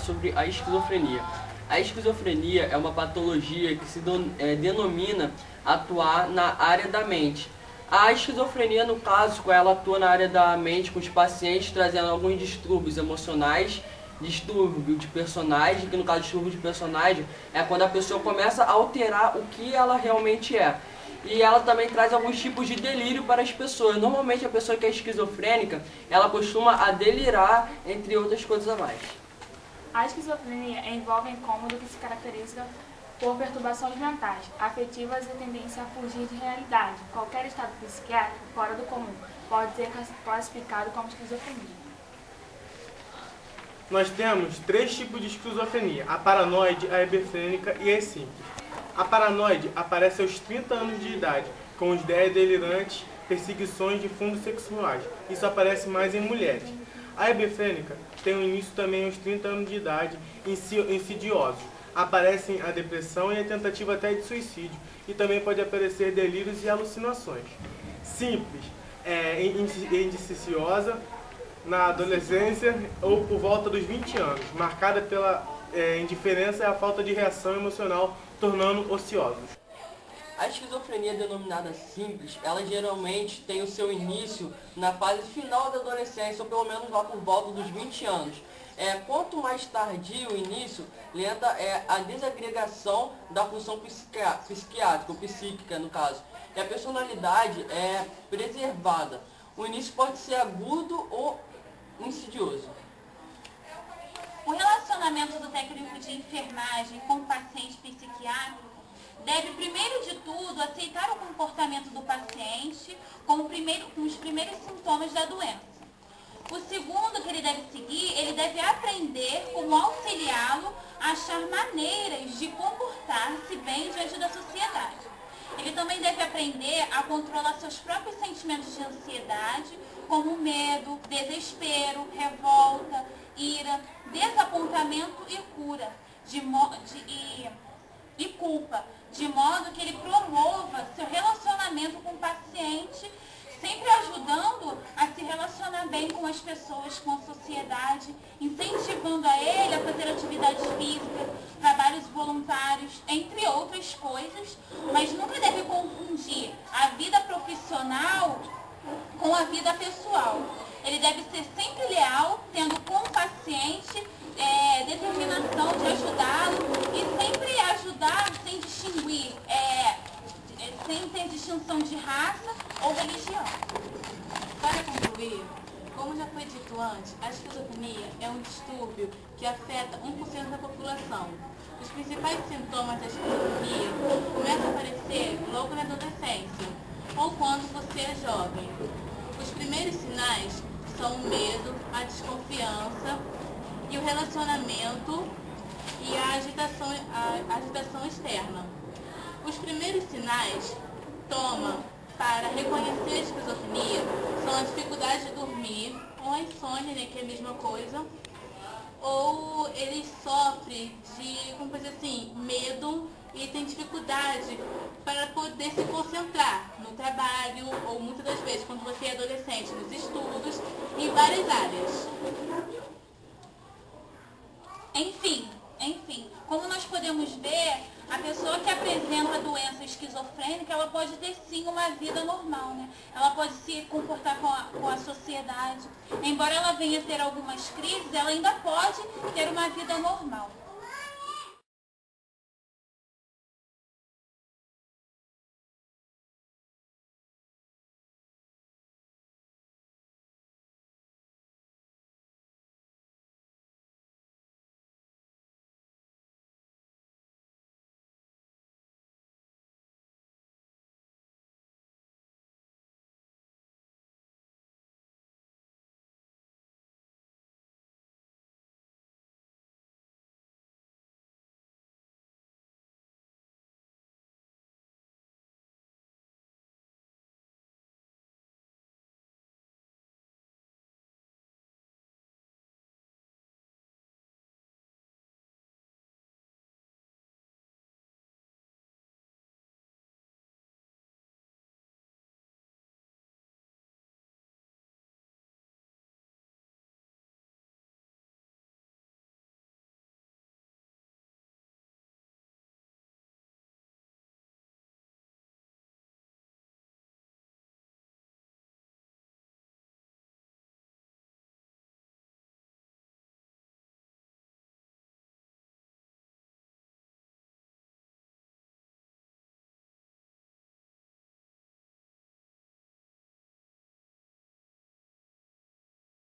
sobre a esquizofrenia. A esquizofrenia é uma patologia que se denomina atuar na área da mente. A esquizofrenia, no caso, ela atua na área da mente com os pacientes, trazendo alguns distúrbios emocionais, distúrbio de personagem, que no caso distúrbio de personagem é quando a pessoa começa a alterar o que ela realmente é. E ela também traz alguns tipos de delírio para as pessoas. Normalmente a pessoa que é esquizofrênica, ela costuma a delirar, entre outras coisas a mais. A esquizofrenia envolve incômodo que se caracteriza por perturbações mentais, afetivas e tendência a fugir de realidade. Qualquer estado psiquiátrico fora do comum pode ser classificado como esquizofrenia. Nós temos 3 tipos de esquizofrenia: a paranoide, a hebefrênica e a simples. A paranoide aparece aos 30 anos de idade, com ideias delirantes, perseguições de fundos sexuais. Isso aparece mais em mulheres. A hebefrênica tem um início também aos 30 anos de idade, insidiosos. Aparecem a depressão e a tentativa até de suicídio, e também pode aparecer delírios e alucinações. Simples, indiciosa na adolescência ou por volta dos 20 anos, marcada pela indiferença e a falta de reação emocional, tornando ociosos. A esquizofrenia denominada simples, ela geralmente tem o seu início na fase final da adolescência, ou pelo menos lá por volta dos 20 anos. Quanto mais tardio o início, lenta é a desagregação da função psiquiátrica, ou psíquica no caso. E a personalidade é preservada. O início pode ser agudo ou insidioso. O relacionamento do técnico de enfermagem com o paciente psiquiátrico deve, primeiro de tudo, aceitar o comportamento do paciente com os primeiros sintomas da doença. O segundo que ele deve seguir, ele deve aprender como auxiliá-lo a achar maneiras de comportar-se bem diante da sociedade. Ele também deve aprender a controlar seus próprios sentimentos de ansiedade, como medo, desespero, revolta, ira, desapontamento e culpa, de modo que ele promova seu relacionamento com o paciente, sempre ajudando a se relacionar bem com as pessoas, com a sociedade, incentivando a ele a fazer atividades físicas, trabalhos voluntários, entre outras coisas, mas nunca deve confundir a vida profissional com a vida pessoal. Ele deve ser sempre leal, tendo com o paciente determinação de ajudá-lo e sempre ajudar sem distinguir, sem ter distinção de raça ou religião. Para concluir, como já foi dito antes, a esquizofrenia é um distúrbio que afeta 1% da população. Os principais sintomas da esquizofrenia começam a aparecer logo na adolescência ou quando você é jovem. Os primeiros sinais são o medo, a desconfiança e o relacionamento e a agitação externa. Os primeiros sinais para reconhecer a esquizofrenia são a dificuldade de dormir, ou a insônia, né, que é a mesma coisa, ou ele sofre de, como dizer assim, medo e tem dificuldade para poder se concentrar no trabalho, ou muitas das vezes, quando você é adolescente, nos estudos, em várias áreas. Enfim, como nós podemos ver, a pessoa que apresenta a doença esquizofrênica, ela pode ter sim uma vida normal, né? Ela pode se comportar com a sociedade. Embora ela venha ter algumas crises, ela ainda pode ter uma vida normal.